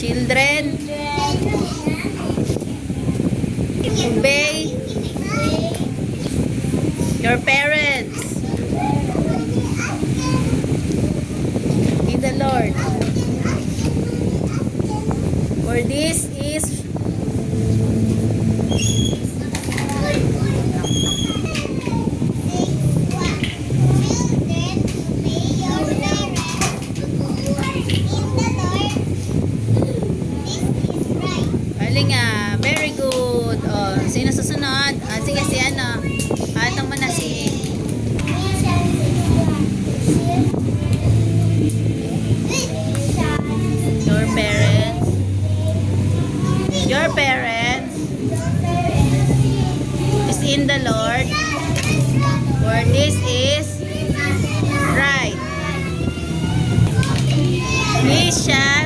Children, obey your parents in the Lord. For this is Galing. Very good. Oh, sino susunod? Sige, si ano. Atong mo na si your parents. Your parents is in the Lord. For this is right. We shall